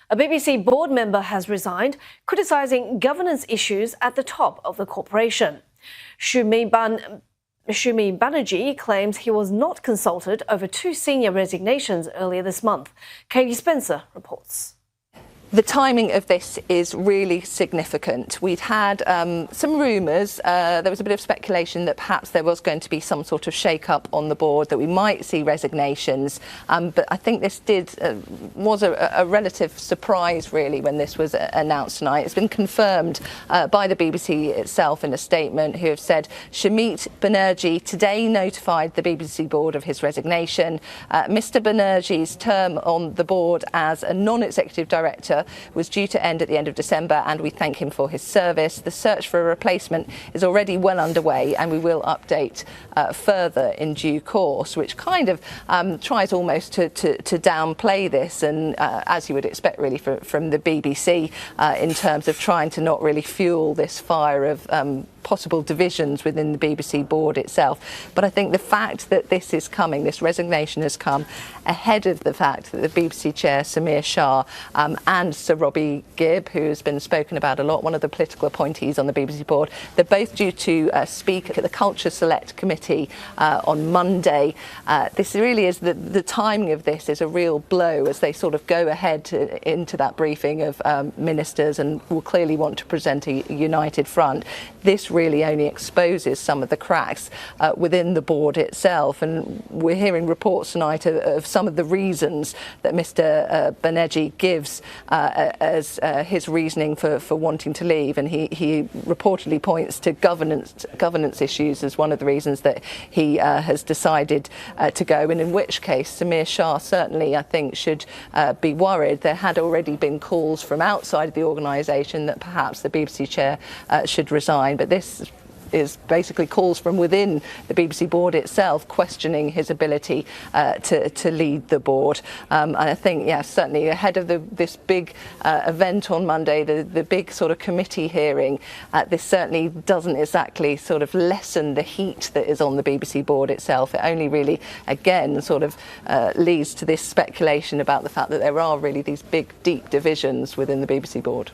A BBC board member has resigned, criticising governance issues at the top of the corporation. Shumi Banerjee claims he was not consulted over two senior resignations earlier this month. Katie Spencer reports. The timing of this is really significant. We'd had some rumours, there was a bit of speculation that perhaps there was going to be some sort of shake-up on the board, that we might see resignations, but I think this was a relative surprise really when this was announced tonight. It's been confirmed by the BBC itself in a statement, who have said Shumi Banerjee today notified the BBC board of his resignation. Mr Banerjee's term on the board as a non-executive director was due to end at the end of December, and we thank him for his service. The search for a replacement is already well underway, and we will update further in due course, which kind of tries almost to downplay this, and as you would expect really from the BBC, in terms of trying to not really fuel this fire of possible divisions within the BBC board itself. But I think the fact that this is coming, this resignation has come ahead of the fact that the BBC Chair Samir Shah and Sir Robbie Gibb, who has been spoken about a lot, one of the political appointees on the BBC board, they're both due to speak at the Culture Select Committee on Monday. This really is the timing of this is a real blow as they sort of go ahead into that briefing of ministers and will clearly want to present a united front. This really only exposes some of the cracks within the board itself, and we're hearing reports tonight of some of the reasons that Mr Banerjee gives as his reasoning for wanting to leave, and he reportedly points to governance issues as one of the reasons that he has decided to go, and in which case Samir Shah certainly, I think, should be worried. There had already been calls from outside of the organisation that perhaps the BBC chair should resign, but this is basically calls from within the BBC board itself questioning his ability to lead the board. And I think, yeah, certainly ahead of this big event on Monday, the big sort of committee hearing, this certainly doesn't exactly sort of lessen the heat that is on the BBC board itself. It only really, again, sort of leads to this speculation about the fact that there are really these big, deep divisions within the BBC board.